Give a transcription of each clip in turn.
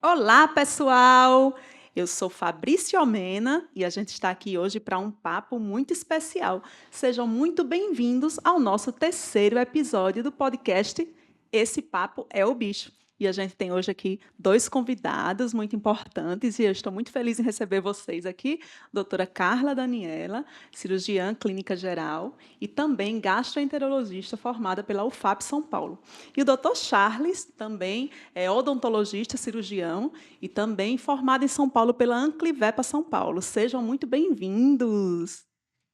Olá, pessoal! Eu sou Fabrício Mena e a gente está aqui hoje para um papo muito especial. Sejam muito bem-vindos ao nosso terceiro episódio do podcast Esse Papo é o Bicho. E a gente tem hoje aqui dois convidados muito importantes e eu estou muito feliz em receber vocês aqui, doutora Carla Daniela, cirurgiã clínica geral e também gastroenterologista formada pela UFAP São Paulo. E o doutor Charles, também é odontologista, cirurgião e também formado em São Paulo pela Anclivepa São Paulo. Sejam muito bem-vindos.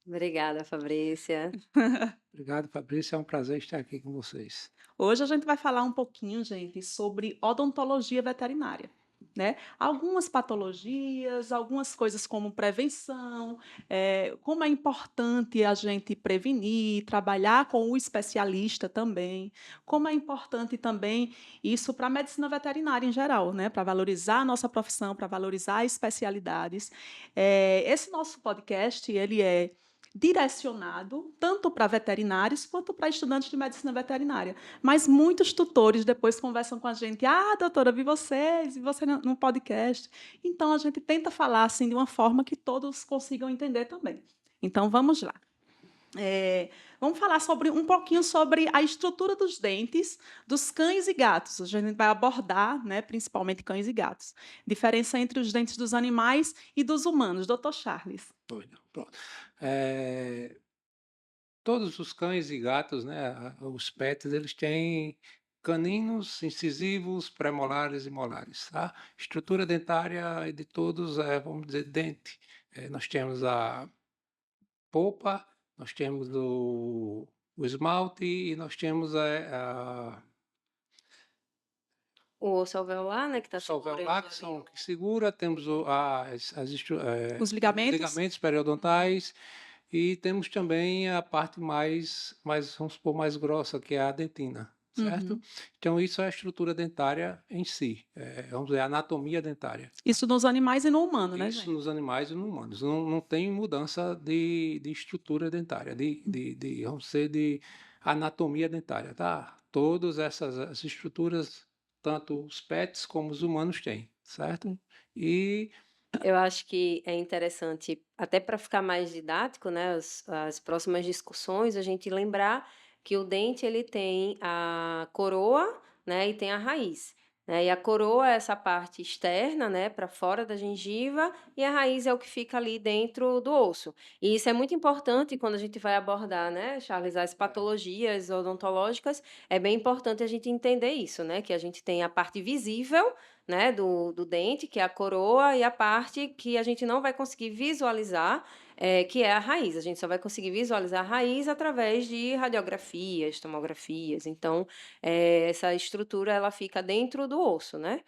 Obrigada, Fabrícia. Obrigado, Fabrício. É um prazer estar aqui com vocês. Hoje a gente vai falar um pouquinho, gente, sobre odontologia veterinária. Né? Algumas patologias, algumas coisas como prevenção, como é importante a gente prevenir, trabalhar com o especialista também, como é importante também isso para a medicina veterinária em geral, né? Para valorizar a nossa profissão, para valorizar especialidades. Esse nosso podcast, ele é direcionado tanto para veterinários quanto para estudantes de medicina veterinária. Mas muitos tutores depois conversam com a gente: "Ah, doutora, vi vocês, vi você no podcast". Então a gente tenta falar assim de uma forma que todos consigam entender também. Então vamos lá. Vamos falar sobre um pouquinho sobre a estrutura dos dentes dos cães e gatos. A gente vai abordar, né, principalmente cães e gatos. Diferença entre os dentes dos animais e dos humanos. Doutor Charles. Doido. Pronto. Eh, Todos os cães e gatos, né, os pets, eles têm caninos, incisivos, premolares e molares, tá? Estrutura dentária de todos é, vamos dizer, dente. Nós temos a polpa, nós temos o esmalte e nós temos O osso alveolar, né, que o está segurando solver que ali são o que segura, temos Os os ligamentos? ligamentos periodontais. E temos também a parte mais, vamos supor, mais grossa, que é a dentina, certo? Uhum. Então, isso é a estrutura dentária em si, vamos dizer, a anatomia dentária. Isso nos animais e no humano, né, Isso gente? nos animais e nos humanos. Não tem mudança de estrutura dentária, vamos dizer, de anatomia dentária, tá? Todas essas estruturas, tanto os pets como os humanos têm, certo? E Eu acho que é interessante, até para ficar mais didático, né, as próximas discussões, a gente lembrar que o dente ele tem a coroa, né, e tem a raiz. Né, e a coroa é essa parte externa, né, para fora da gengiva, e a raiz é o que fica ali dentro do osso. E isso é muito importante quando a gente vai abordar, né, Charles, as patologias odontológicas, é bem importante a gente entender isso, né, que a gente tem a parte visível, né, do dente, que é a coroa, e a parte que a gente não vai conseguir visualizar, que é a raiz. A gente só vai conseguir visualizar a raiz através de radiografias, tomografias. Então, essa estrutura ela fica dentro do osso, né?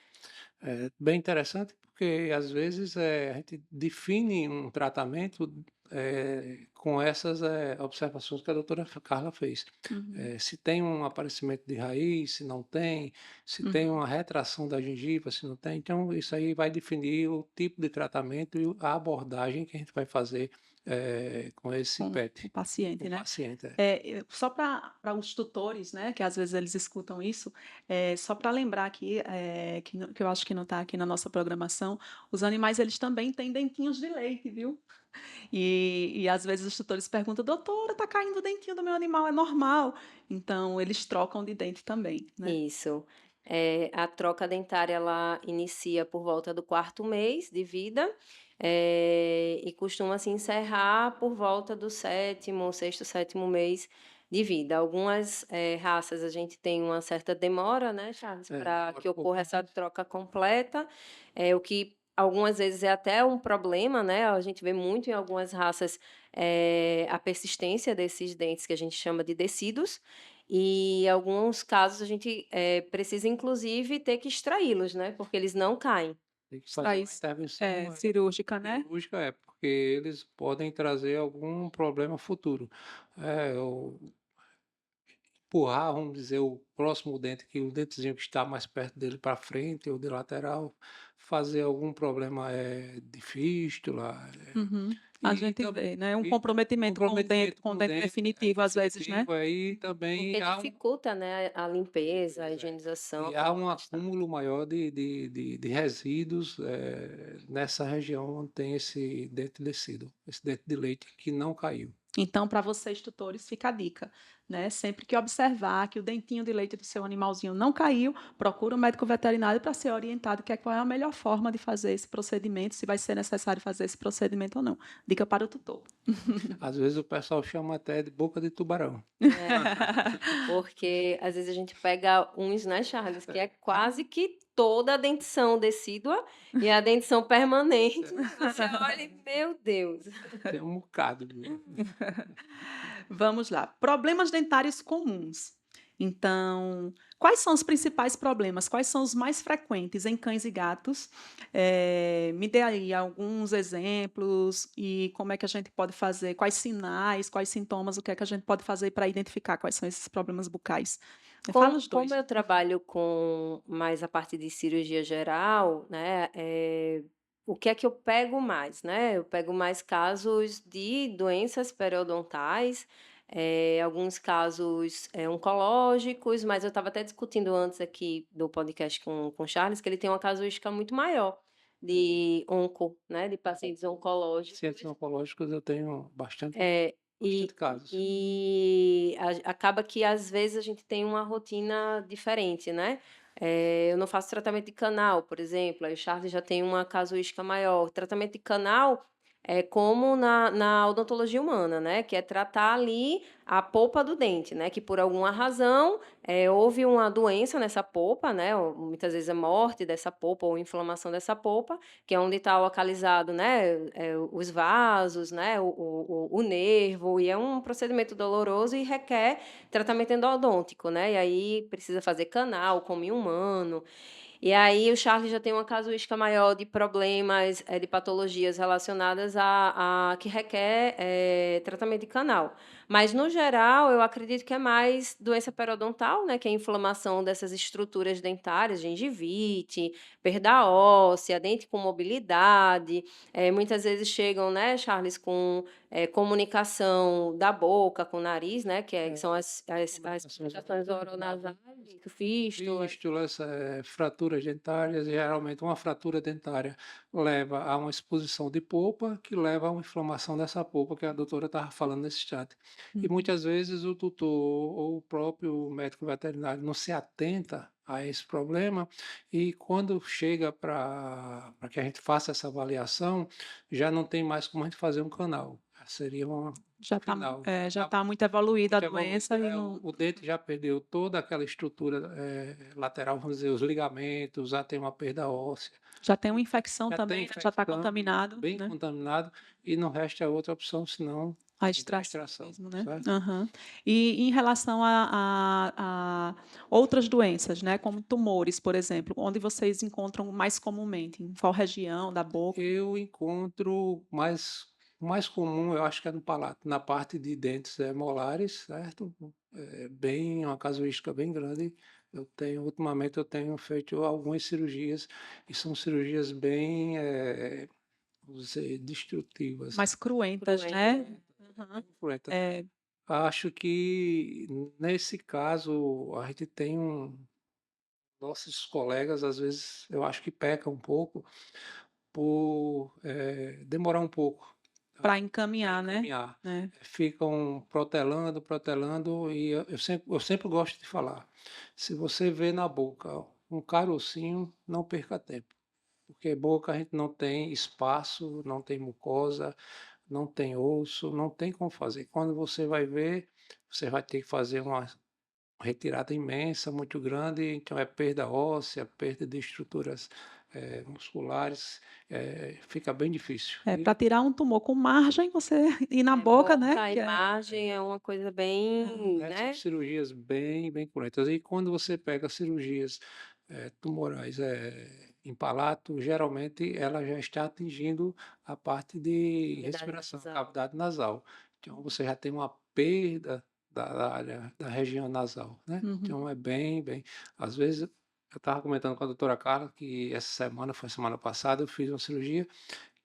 é bem interessante porque, às vezes, a gente define um tratamento com essas observações que a doutora Carla fez. Uhum, Se tem um aparecimento de raiz, se não tem, se tem uhum. uma retração da gengiva, se não tem. Então, isso aí vai definir o tipo de tratamento e a abordagem que a gente vai fazer com esse Com o PET, com paciente, o né? paciente. Só para os tutores, né, que às vezes eles escutam isso, só para lembrar aqui, que eu acho que não está aqui na nossa programação, os animais eles também têm dentinhos de leite, viu? E às vezes os tutores perguntam, doutora, está caindo o dentinho do meu animal, é normal? Então, eles trocam de dente também, né? Isso. A troca dentária ela inicia por volta do quarto mês de vida, e costuma se encerrar por volta do sétimo, sexto, sétimo mês de vida. Algumas, raças a gente tem uma certa demora, né, Charles, para Demora que um pouco ocorra essa mais. troca completa, o que algumas vezes é até um problema, né, a gente vê muito em algumas raças, a persistência desses dentes que a gente chama de decidos, e em alguns casos a gente, precisa inclusive ter que extraí-los, né, porque eles não caem. Tem que fazer uma Raiz, intervenção cirúrgica, né? cirúrgica, porque eles podem trazer algum problema futuro. É, o empurrar, vamos dizer, o próximo dente, que o dentezinho que está mais perto dele para frente ou de lateral, fazer algum problema de fístula, Uhum. A e gente também vê, né, um e comprometimento comprometimento com o com o dente dente definitivo, às vezes, né? definitivo, aí Porque também há um dificulta, né, a limpeza, a pois é. higienização, E há como um ela está. acúmulo maior de resíduos, nessa região onde tem esse dente descido, esse dente de leite que não caiu. Então, para vocês, tutores, fica a dica, né? Sempre que observar que o dentinho de leite do seu animalzinho não caiu, procura o médico veterinário para ser orientado qual é a melhor forma de fazer esse procedimento, se vai ser necessário fazer esse procedimento ou não. Dica para o tutor. Às vezes o pessoal chama até de boca de tubarão. É, porque às vezes a gente pega uns, né, Charles, que é quase que toda a dentição decídua e a dentição permanente, você olha e, meu Deus. Tem um bocado de Vamos lá. Problemas dentários comuns. Então, quais são os principais problemas? Quais são os mais frequentes em cães e gatos? Me dê aí alguns exemplos e como é que a gente pode fazer, quais sinais, quais sintomas, o que é que a gente pode fazer para identificar quais são esses problemas bucais. Fala os Como dois. eu trabalho com mais a parte de cirurgia geral, né, o que é que eu pego mais, né? Eu pego mais casos de doenças periodontais, alguns casos, oncológicos, mas eu estava até discutindo antes aqui do podcast com o Charles, que ele tem uma casuística muito maior de né, de pacientes oncológicos. pacientes oncológicos, eu tenho É, bastante casos. acaba que às vezes a gente tem uma rotina diferente, né. Eu não faço tratamento de canal, por exemplo, aí o Charles já tem uma casuística maior. Tratamento de canal é como na odontologia humana, né, que é tratar ali a polpa do dente, né, que por alguma razão, houve uma doença nessa polpa, né, ou muitas vezes é morte dessa polpa ou inflamação dessa polpa, que é onde está localizado, né, os vasos, né, o nervo, e é um procedimento doloroso e requer tratamento endodôntico, né, e aí precisa fazer canal, como em humano. E aí o Charles já tem uma casuística maior de problemas, de patologias relacionadas a que requer, tratamento de canal. Mas no geral, eu acredito que é mais doença periodontal, né, que é a inflamação dessas estruturas dentárias, gengivite, perda óssea, dente com mobilidade, muitas vezes chegam, né, Charles, com, comunicação da boca com o nariz, né, que são as Comunicações complicações oronasais, fístulas. fístulas, fraturas dentárias, geralmente uma fratura dentária leva a uma exposição de polpa, que leva a uma inflamação dessa polpa que a doutora estava falando nesse chat. E Uhum. muitas vezes o tutor ou o próprio médico veterinário não se atenta a esse problema e quando chega para que a gente faça essa avaliação, já não tem mais como a gente fazer um canal. Seria uma Já está final. já tá muito evoluída a Muito evoluído. doença e não. O dente já perdeu toda aquela estrutura lateral, vamos dizer, os ligamentos, já tem uma perda óssea, Já tem uma infecção já tem também, né, já está infecção, contaminado, bem né? contaminado, e não resta outra opção senão A fazer a extração extração, mesmo, né? certo? Aham. E em relação a outras doenças, né, como tumores, por exemplo, onde vocês encontram mais comumente? Em qual região da boca? Eu encontro o mais comum, eu acho que é no palato, na parte de dentes molares, certo? Bem, uma casuística bem grande. Ultimamente eu tenho feito algumas cirurgias, e são cirurgias bem, vamos dizer, destrutivas. Mais cruentas, Cruenta. né? Aham. Cruentas. É, Acho que nesse caso a gente tem nossos colegas às vezes eu acho que pecam um pouco por demorar um pouco para para encaminhar, né? encaminhar. Né? Ficam protelando, protelando, e eu sempre gosto de falar, se você vê na boca um carocinho, não perca tempo, porque boca a gente não tem espaço, não tem mucosa, não tem osso, não tem como fazer. Quando você vai ver, você vai ter que fazer uma retirada imensa, muito grande, então é perda óssea, perda de estruturas musculares, fica bem difícil. Para tirar um tumor com margem, você ir na boca, né? Boca, a Que é, imagem é uma coisa bem, São né. cirurgias bem, bem cruentas. E quando você pega cirurgias tumorais em palato, geralmente ela já está atingindo a parte de Cavidade respiração, nasal. cavidade nasal. Então você já tem uma perda da área, da região nasal, né. Uhum. Então é bem às vezes, eu estava comentando com a doutora Carla que essa semana, foi semana passada, eu fiz uma cirurgia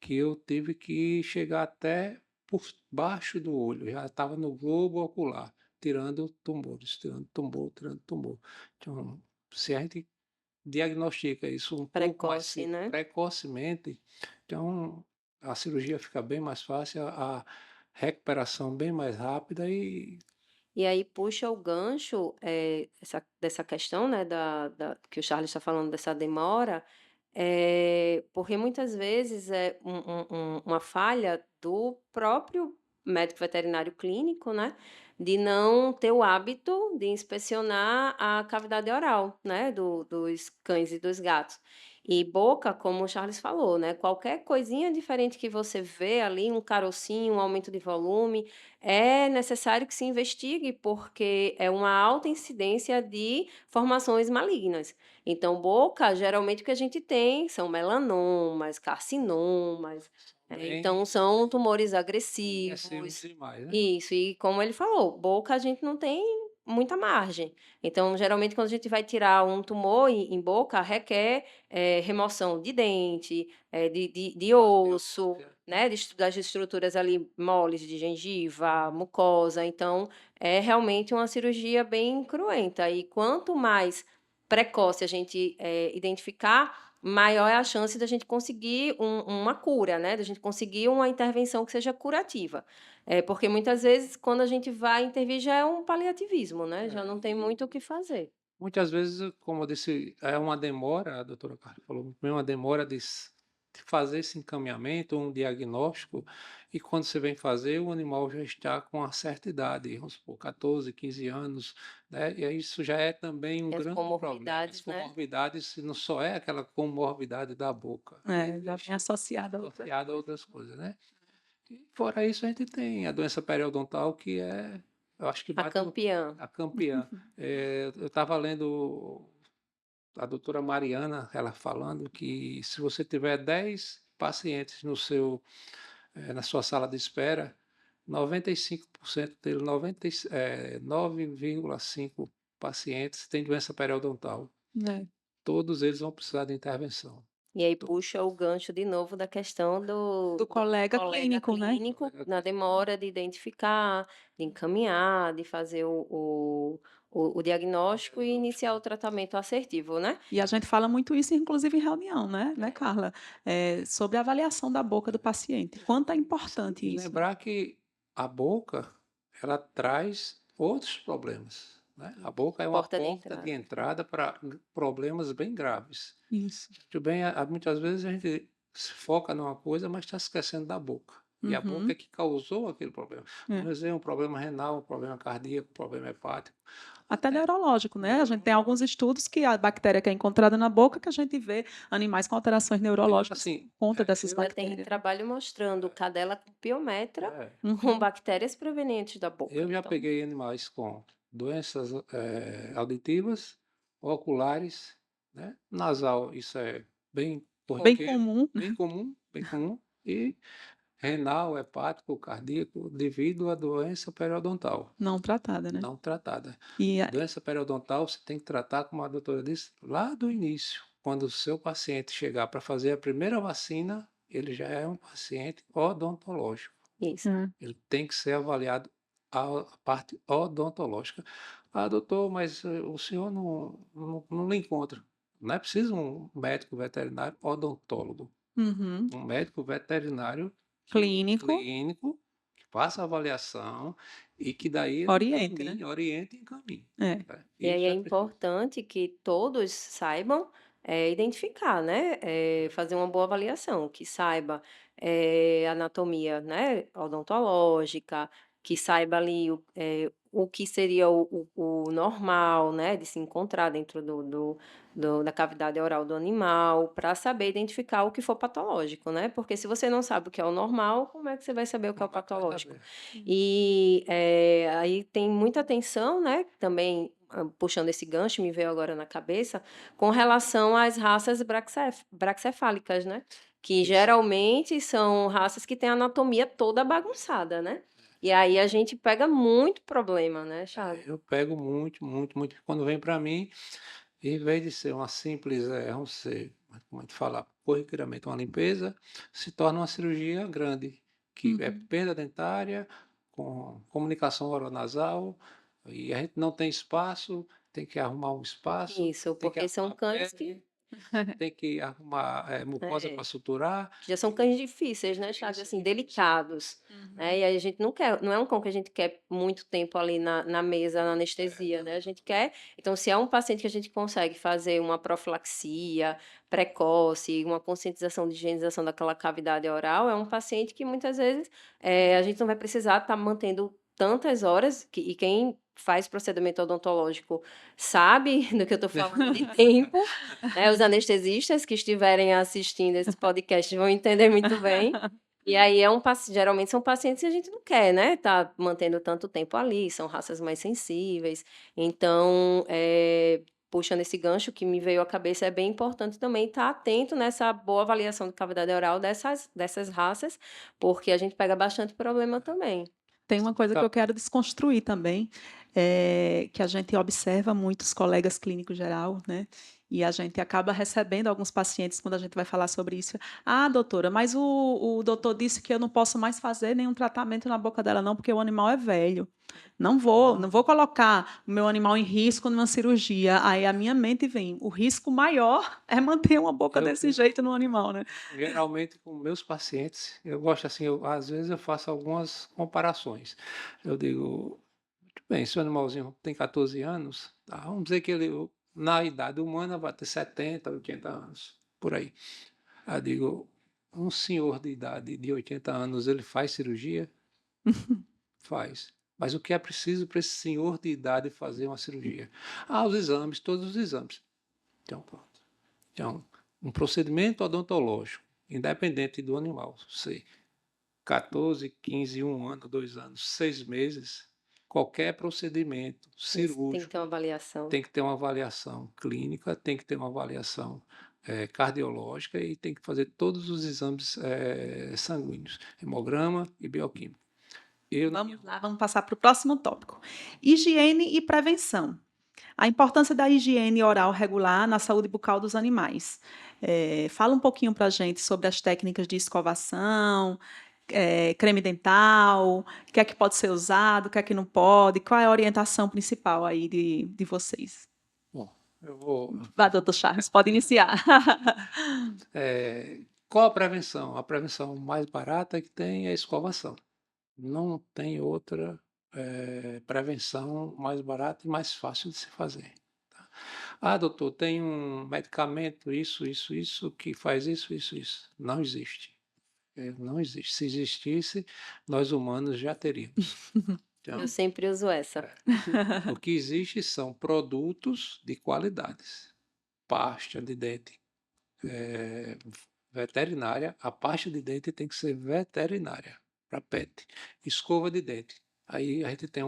que eu tive que chegar até por baixo do olho, já estava no globo ocular, tirando tumores, tirando tumor, tirando tumor. Então, se a gente diagnostica isso um pouco mais Precoce, cedo, né? precocemente, então a cirurgia fica bem mais fácil, a recuperação bem mais rápida e E aí puxa o gancho, dessa questão, né, que o Charles está falando dessa demora, porque muitas vezes é uma falha do próprio médico veterinário clínico, né, de não ter o hábito de inspecionar a cavidade oral, né, dos cães e dos gatos. E boca, como o Charles falou, né, qualquer coisinha diferente que você vê ali, um carocinho, um aumento de volume, é necessário que se investigue, porque é uma alta incidência de formações malignas. Então, boca, geralmente o que a gente tem são melanomas, carcinomas, bem então são tumores agressivos agressivos. demais, né. Isso, e como ele falou, boca a gente não tem muita margem. Então, geralmente, quando a gente vai tirar um tumor em boca, requer remoção de dente, de Bateu, osso, é. né, das estruturas ali moles de gengiva, mucosa, então é realmente uma cirurgia bem cruenta e quanto mais precoce a gente, identificar, maior é a chance da gente conseguir uma cura, né, da gente conseguir uma intervenção que seja curativa. Porque muitas vezes quando a gente vai intervir já é um paliativismo, né, já não tem muito o que fazer. Muitas vezes, como eu disse, é uma demora, a doutora Carla falou, é uma demora de fazer esse encaminhamento, um diagnóstico, e quando você vem fazer, o animal já está com uma certa idade, vamos supor, 14, 15 anos, né? E aí isso já é também um E as grande problema. As comorbidades, né. comorbidades não só é aquela comorbidade da boca, É, já vem associada a outra. associada a outras coisas, né? E fora isso, a gente tem a doença periodontal, que é, eu acho que A bate no campeã. a campeã. Eu estava lendo a doutora Mariana, ela falando que se você tiver 10 pacientes na sua sala de espera, 95% deles, 9,5 pacientes têm doença periodontal. É. Todos eles vão precisar de intervenção. E aí To- puxa o gancho de novo da questão do Do colega colega clínico, né? clínico, na demora de identificar, de encaminhar, de fazer o diagnóstico e iniciar o tratamento assertivo, né. E a gente fala muito isso, inclusive em reunião, né, Carla? Sobre a avaliação da boca do paciente. Quanto é importante E isso, né? lembrar que a boca, ela traz outros problemas, né? A boca é uma Porta de porta de entrada. entrada para problemas bem graves. Isso. Tudo bem, muitas vezes a gente se foca numa coisa, mas está esquecendo da boca. E a boca é Uhum. que causou aquele problema. É. Por exemplo, um problema renal, um problema cardíaco, um problema hepático. Até É, neurológico, né? A gente tem alguns neurológico. estudos que a bactéria que é encontrada na boca, que a gente vê animais com alterações Eu, neurológicas por assim, conta dessas Já tem bactérias, né? trabalho mostrando cadela com piometra, é, com Uhum. bactérias provenientes da boca, eu já então peguei animais com doenças auditivas, oculares, né? Nasal, isso é bem Bem corriqueiro, comum, bem comum, e renal, hepático, cardíaco, devido à doença periodontal não tratada, né? não tratada. E A doença periodontal você tem que tratar, como a doutora disse, lá do início. Quando o seu paciente chegar para fazer a primeira vacina, ele já é um paciente odontológico. isso. Ele tem que ser avaliado a parte odontológica. Ah, doutor, mas o senhor não lhe encontra. Não é preciso um médico veterinário odontólogo. Uhum. Um médico veterinário Clínico, clínico que faça a avaliação e que daí ele oriente, né? encaminhe, oriente e encaminhe. É. Né? E aí Isso é é preciso. importante que todos saibam, identificar, né, fazer uma boa avaliação, que saiba, anatomia, né, odontológica, que saiba ali o que seria o normal, né, de se encontrar dentro da cavidade oral do animal, para saber identificar o que for patológico, né, porque se você não sabe o que é o normal, como é que você vai saber o que é o Como é que vai patológico? saber? E, aí tem muita atenção, né, também, puxando esse gancho, me veio agora na cabeça, com relação às raças braxcefálicas, né, que Isso. geralmente são raças que têm a anatomia toda bagunçada, né. E aí a gente pega muito problema, né, Charles? Eu pego muito, muito, muito. Quando vem para mim, em vez de ser uma simples, vamos ser, como a gente fala, corriqueiramente uma limpeza, se torna uma cirurgia grande, que é Uhum. perda dentária, com comunicação oronasal, e a gente não tem espaço, tem que arrumar um espaço, Isso, tem que porque são arrumar cães que pele, tem que arrumar mucosa para é. suturar. Que já são cães difíceis, né, Chaves, Isso, assim, isso. delicados, né, Uhum. e aí a gente não quer, não é um cão que a gente quer muito tempo ali na mesa, na anestesia, né, a gente quer, então se é um paciente que a gente consegue fazer uma profilaxia precoce, uma conscientização de higienização daquela cavidade oral, é um paciente que muitas vezes, a gente não vai precisar estar mantendo tantas horas, e quem faz procedimento odontológico sabe do que eu estou falando de tempo, né, os anestesistas que estiverem assistindo esse podcast vão entender muito bem. E aí geralmente são pacientes que a gente não quer, né, tá mantendo tanto tempo ali, são raças mais sensíveis. Então, puxando esse gancho que me veio à cabeça, é bem importante também estar atento nessa boa avaliação de cavidade oral dessas raças, porque a gente pega bastante problema também. Tem uma coisa que Tá. eu quero desconstruir também, que a gente observa muitos colegas clínicos geral, né? E a gente acaba recebendo alguns pacientes quando a gente vai falar sobre isso. Ah, doutora, mas o doutor disse que eu não posso mais fazer nenhum tratamento na boca dela, não, porque o animal é velho. Não vou colocar o meu animal em risco numa cirurgia. Aí a minha mente vem, o risco maior é manter uma boca Eu, desse eu, jeito no animal, né? geralmente, com meus pacientes, eu gosto assim, às vezes eu faço algumas comparações. Eu digo, muito bem, se o animalzinho tem 14 anos, tá, vamos dizer que ele, na idade humana, vai ter 70, 80 anos, por aí. Aí eu digo, um senhor de idade de 80 anos, ele faz cirurgia? Faz. Mas o que é preciso para esse senhor de idade fazer uma cirurgia? Ah, os exames, todos os exames. Então, pronto. Então, um procedimento odontológico, independente do animal, sei, 14, 15, 1 ano, 2 anos, 6 meses, qualquer procedimento Isso, tem que ter uma cirúrgico avaliação. tem que ter uma avaliação clínica, tem que ter uma avaliação cardiológica e tem que fazer todos os exames sanguíneos, hemograma e bioquímico. Eu, Vamos lá, vamos passar para o próximo tópico. Higiene e prevenção. A importância da higiene oral regular na saúde bucal dos animais. Fala um pouquinho para a gente sobre as técnicas de escovação, creme dental, o que é que pode ser usado, o que é que não pode, qual é a orientação principal aí de vocês? bom, eu vou. Vá, doutor Charles, pode iniciar. Qual a prevenção? A prevenção mais barata que tem é a escovação. Não tem outra prevenção mais barata e mais fácil de se fazer. Tá? Ah, doutor, tem um medicamento, isso, que faz isso, isso, isso. Não existe. Não existe. Se existisse, nós humanos já teríamos. Eu Então, sempre uso essa. o que existe são produtos de qualidades. Pasta de dente veterinária, a pasta de dente tem que ser veterinária para pet. Escova de dente. Aí a gente tem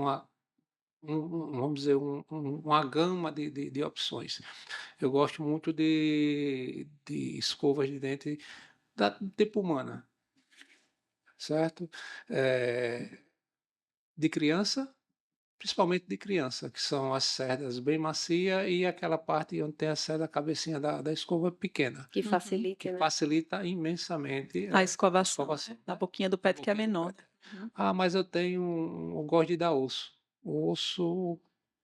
vamos dizer, uma gama de opções. Eu gosto muito de escovas de dente da tipo humana, certo? Eh, de criança, principalmente de criança, que são as cerdas bem macia e aquela parte onde tem a cerda, a cabecinha da escova pequena, Que Uhum. que facilita, né? facilita imensamente A a escovação, escovação, né? Da né? boquinha do Da pet que é boquinha do menor, pé. né? Uhum. Ah, mas eu gosto de dar osso. O osso,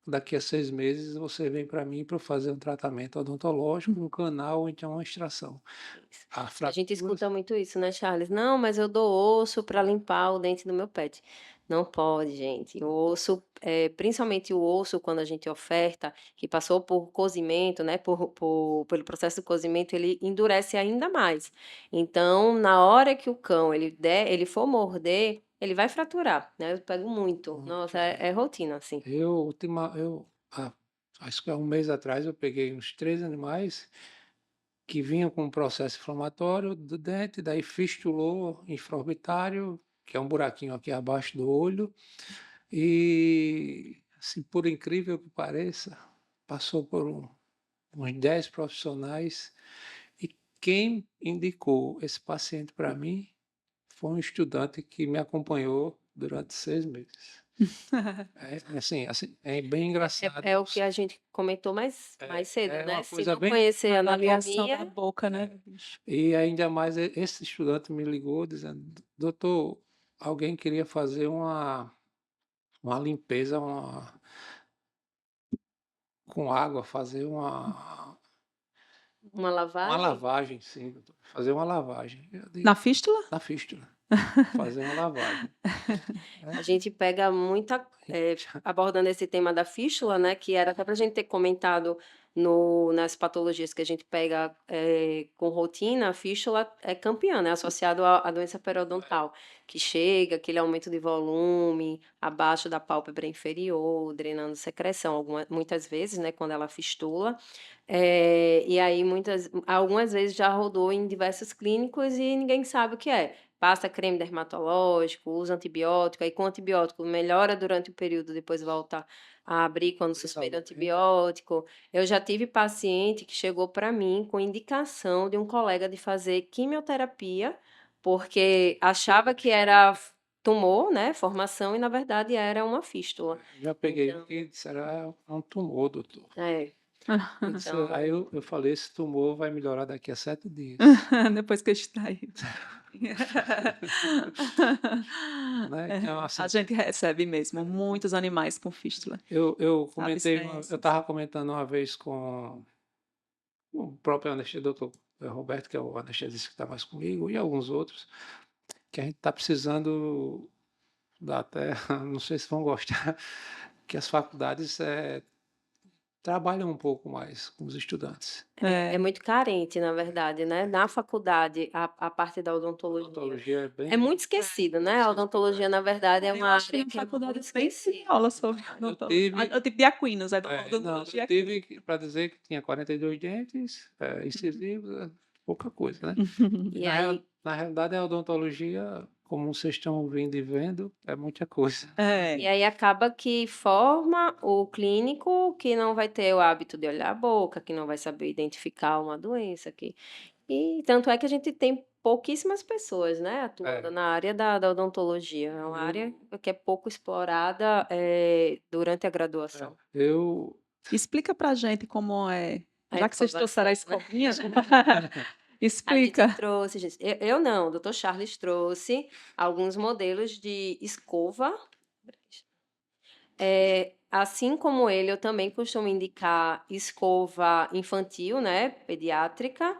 daqui a 6 meses, você vem para mim para fazer um tratamento odontológico, um canal ou então uma extração. Isso. A A gente fraturas, escuta muito isso, né, Charles? Não, mas eu dou osso para limpar o dente do meu pet. Não pode, gente. O osso, principalmente o osso, quando a gente oferta, que passou por cozimento, né, pelo processo de cozimento, ele endurece ainda mais. Então, na hora que o cão ele for morder, ele vai fraturar, né? Eu pego muito. Nossa, é rotina, assim. acho que há um mês atrás eu peguei uns 3 animais que vinham com um processo inflamatório do dente, daí fistulou infraorbitário, que é um buraquinho aqui abaixo do olho, e, assim, por incrível que pareça, passou por uns 10 profissionais, e quem indicou esse paciente para mim foi um estudante que me acompanhou durante 6 meses. É assim, é bem engraçado. É o que a gente comentou mais cedo, É né? uma Se coisa não bem conhecer A avaliação da anatomia, boca, né, do bicho. e ainda mais esse estudante me ligou dizendo: "Doutor, alguém queria fazer uma limpeza, com água, fazer uma uma lavagem. lavagem, sim, doutor, fazer uma lavagem". Eu Na digo: fístula? "Na fístula, fazer uma lavagem". A É, gente pega muita, abordando esse tema da fístula, né, que era até para a gente ter comentado nas patologias que a gente pega com rotina, a fístula é campeã, né, associado à doença periodontal, que chega, aquele aumento de volume, abaixo da pálpebra inferior, drenando secreção, muitas vezes, né, quando ela fistula. E aí algumas vezes já rodou em diversos clínicos e ninguém sabe o que é. Passa creme dermatológico, usa antibiótico, aí com antibiótico melhora durante o período, depois volta a abrir quando suspende o antibiótico. Eu já tive paciente que chegou para mim com indicação de um colega de fazer quimioterapia, porque achava que era tumor, né, formação, e na verdade era uma fístula. já peguei um Então, que disseram: "Ah, é um tumor, doutor". é, Eu disse aí então eu falei: "Esse tumor vai melhorar daqui a 7 dias", Depois que extraído. né, É, então a assim, gente recebe mesmo muitos animais com fístula, eu abscessos. estava comentando uma vez com o próprio anestesista, doutor Roberto, que é o anestesista que está mais comigo, e alguns outros, que a gente está precisando, dá até, não sei se vão gostar, que as faculdades trabalham um pouco mais com os estudantes. é É, muito carente, na verdade, né. Na faculdade, a parte da A odontologia odontologia é é bem. muito esquecida, né. A odontologia, na verdade, é eu uma acho que área na que é faculdade muito nem tem esquecida. aula sobre Eu odontologia. tive, Eu tive de aquinos, não, eu odontologia equina. tive para dizer que tinha 42 dentes, incisivos, pouca coisa, né? E E aí na realidade a odontologia, como vocês estão ouvindo e vendo, é muita coisa. e É, aí acaba que forma o clínico que não vai ter o hábito de olhar a boca, que não vai saber identificar uma doença, e tanto é que a gente tem pouquíssimas pessoas, né, atuando É, na área da odontologia. É uma área que é pouco explorada, durante a é. graduação. Eu explica pra gente como é, A já que vocês trouxeram a escovação, né. escovinha, A gente explica. trouxe, gente, eu não, o doutor Charles trouxe alguns modelos de escova. Assim como ele, eu também costumo indicar escova infantil, né, pediátrica.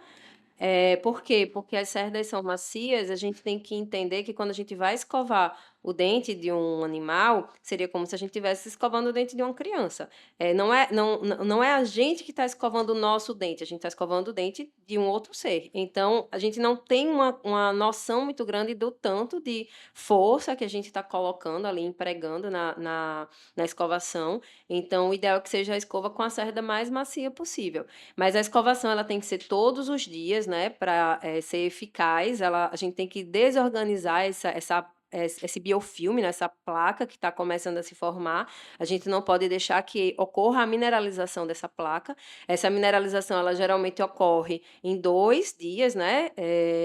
Por quê? Porque as cerdas são macias, a gente tem que entender que quando a gente vai escovar o dente de um animal, seria como se a gente estivesse escovando o dente de uma criança. Não é a gente que está escovando o nosso dente, a gente está escovando o dente de um outro ser. Então, a gente não tem uma noção muito grande do tanto de força que a gente está colocando ali, empregando na escovação. Então, o ideal é que seja a escova com a cerda mais macia possível. Mas a escovação ela tem que ser todos os dias, né, para ser eficaz. A gente tem que desorganizar esse biofilme, né, essa placa que está começando a se formar. A gente não pode deixar que ocorra a mineralização dessa placa. Essa mineralização ela geralmente ocorre em 2 dias, né,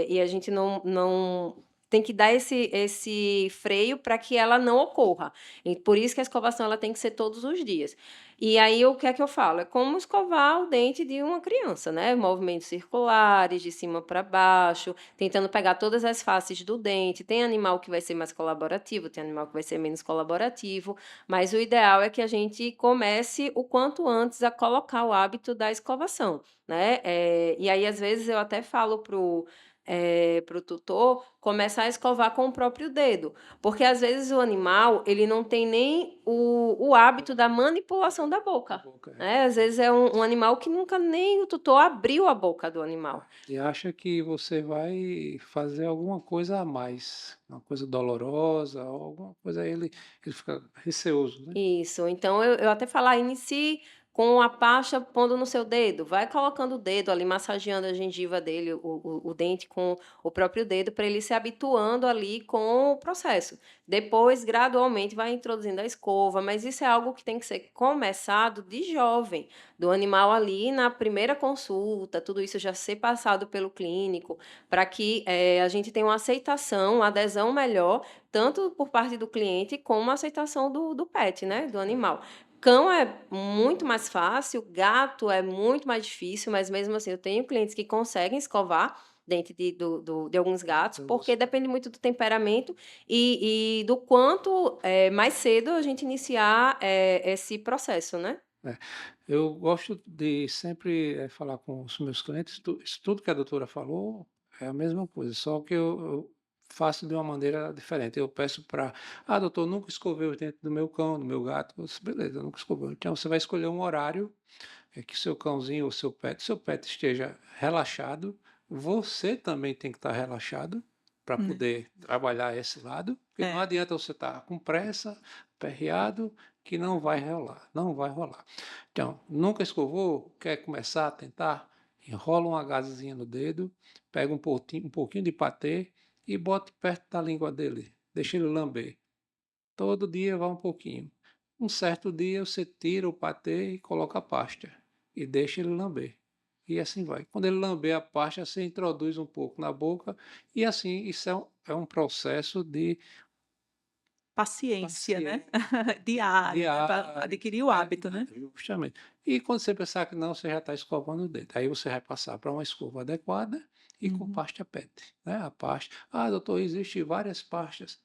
e a gente não tem que dar esse freio para que ela não ocorra. E por isso que a escovação ela tem que ser todos os dias. E aí o que é que eu falo? É como escovar o dente de uma criança, né? Movimentos circulares, de cima para baixo, tentando pegar todas as faces do dente. Tem animal que vai ser mais colaborativo, tem animal que vai ser menos colaborativo, mas o ideal é que a gente comece o quanto antes a colocar o hábito da escovação, né? E aí, às vezes, eu até falo pro tutor começar a escovar com o próprio dedo, porque às vezes o animal ele não tem nem o hábito da manipulação da boca, boca, né? Às vezes é um animal que nunca nem o tutor abriu a boca do animal. e acha que você vai fazer alguma coisa a mais, uma coisa dolorosa, alguma coisa, ele fica receoso, né? Isso, então eu até falar, inicie com a pasta pondo no seu dedo, vai colocando o dedo ali, massageando a gengiva dele, o dente com o próprio dedo, para ele se habituando ali com o processo. Depois, gradualmente, vai introduzindo a escova, mas isso é algo que tem que ser começado de jovem, do animal ali na primeira consulta, tudo isso já ser passado pelo clínico, para que a gente tenha uma aceitação, uma adesão melhor, tanto por parte do cliente como a aceitação do pet, né, do animal. Cão é muito mais fácil, gato é muito mais difícil, mas mesmo assim eu tenho clientes que conseguem escovar dente de alguns gatos, porque depende muito do temperamento e do quanto mais cedo a gente iniciar esse processo, né? É, eu gosto de sempre falar com os meus clientes, isso tudo que a doutora falou é a mesma coisa, só que eu faço de uma maneira diferente. Eu peço para, doutor, nunca escovei os dentes do meu cão, do meu gato. Eu disse, beleza, nunca escovei. Então você vai escolher um horário que seu cãozinho ou seu pet esteja relaxado. Você também tem que estar relaxado para Né. poder trabalhar esse lado, porque não É. adianta você estar com pressa, aperreado, que não vai rolar, não vai rolar. Então, nunca escovou, quer começar a tentar? Enrola uma gazezinha no dedo, pega um pouquinho de patê e bota perto da língua dele, deixa ele lamber. Todo dia vai um pouquinho. Um certo dia você tira o patê e coloca a pasta e deixa ele lamber. E assim vai. Quando ele lamber a pasta, você introduz um pouco na boca e assim isso é um processo de Paciência, né, paciência diário, né, para diário, adquirir o hábito, né. justamente. E quando você pensar que não, você já está escovando o dente. Aí você vai passar para uma escova adequada e com Uhum. pasta PET, né? A pasta. Doutor, existem várias pastas.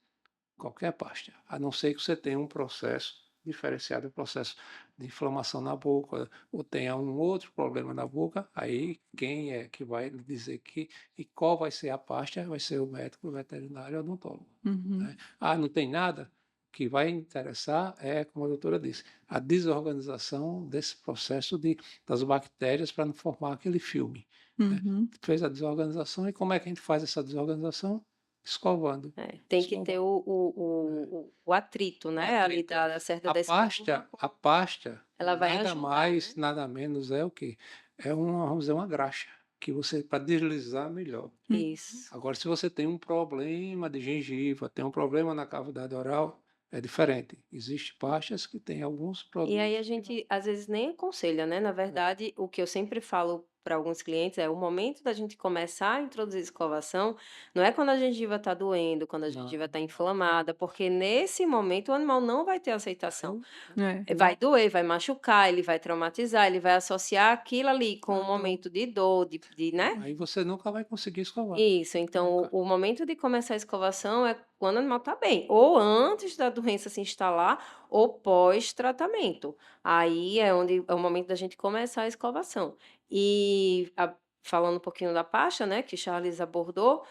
Qualquer pasta, a não ser que você tenha um processo diferenciado, um processo de inflamação na boca, ou tenha um outro problema na boca, aí quem é que vai lhe dizer que e qual vai ser a pasta, vai ser o médico, o veterinário, o odontólogo. Uhum. Né? Não tem nada? O que vai interessar é, como a doutora disse, a desorganização desse processo das bactérias para não formar aquele filme. Né? Uhum. Fez a desorganização e como é que a gente faz essa desorganização? Escovando. Tem que ter Escovando. o atrito, né, ali Atrito. da cerda da escova, A pasta, ela vai nada ajudar, mais, né? nada menos é o quê? É uma, vamos dizer, uma graxa, que você, para deslizar melhor. Uhum. Isso. Agora, se você tem um problema de gengiva, tem um problema na cavidade oral, é diferente. Existem pastas que têm alguns E aí a produtos que gente, às vezes, nem aconselha, né, na verdade, o que eu sempre falo para alguns clientes é o momento da gente começar a introduzir escovação, não é quando a gengiva está doendo, quando a não. gengiva está inflamada, porque nesse momento o animal não vai ter aceitação. É. Vai doer, vai machucar, ele vai traumatizar, ele vai associar aquilo ali com um Então, momento de dor, né? aí você nunca vai conseguir escovar. Isso, então Nunca. o momento de começar a escovação é quando o animal está bem, ou antes da doença se instalar, ou pós-tratamento. Aí é onde é o momento da gente começar a escovação. E falando um pouquinho da pasta, né, que Charles abordou,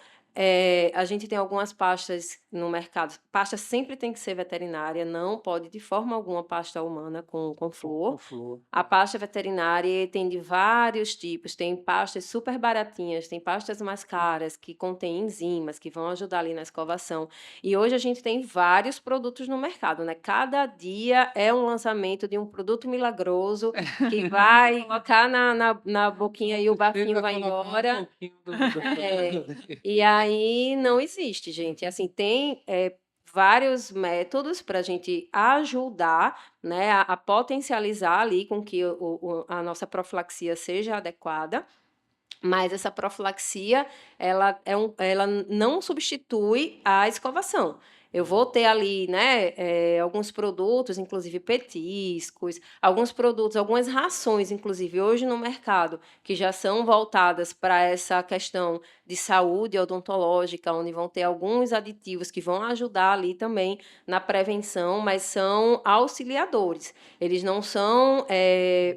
a gente tem algumas pastas no mercado. Pasta sempre tem que ser veterinária, não pode de forma alguma pasta humana com Com flúor. flúor. A pasta veterinária tem de vários tipos, tem pastas super baratinhas, tem pastas mais caras que contêm enzimas que vão ajudar ali na escovação. E hoje a gente tem vários produtos no mercado, né? Cada dia é um lançamento de um produto milagroso que vai colocar na boquinha e o bafinho Precisa vai colocar um embora. pouquinho É, e aí não existe, gente. Assim, tem vários métodos para a gente ajudar, né, a potencializar ali com que a nossa profilaxia seja adequada. Mas essa profilaxia, ela não substitui a escovação. Eu vou ter ali, né, alguns produtos, inclusive petiscos, alguns produtos, algumas rações, inclusive hoje no mercado, que já são voltadas para essa questão de saúde odontológica, onde vão ter alguns aditivos que vão ajudar ali também na prevenção, mas são auxiliadores. Eles não são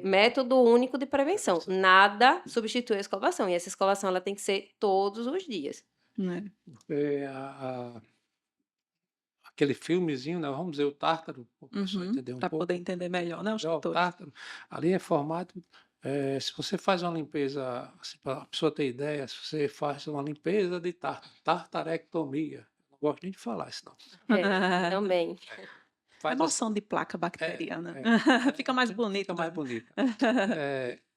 método único de prevenção. Nada substitui a escovação. E essa escovação ela tem que ser todos os dias. Né. É, aquele filmezinho, né? Vamos dizer, o Tártaro, para o pessoal Uhum. entender um Pra poder pouco. entender melhor, né, os O tutores. Tártaro, ali é formado. Se você faz uma limpeza, assim, para a pessoa ter ideia, se você faz uma limpeza de tártaro, tartarectomia, não gosto nem de falar isso, não. Também. faz Remoção de placa é, bacteriana. Fica mais fica bonito, mais né? bonita.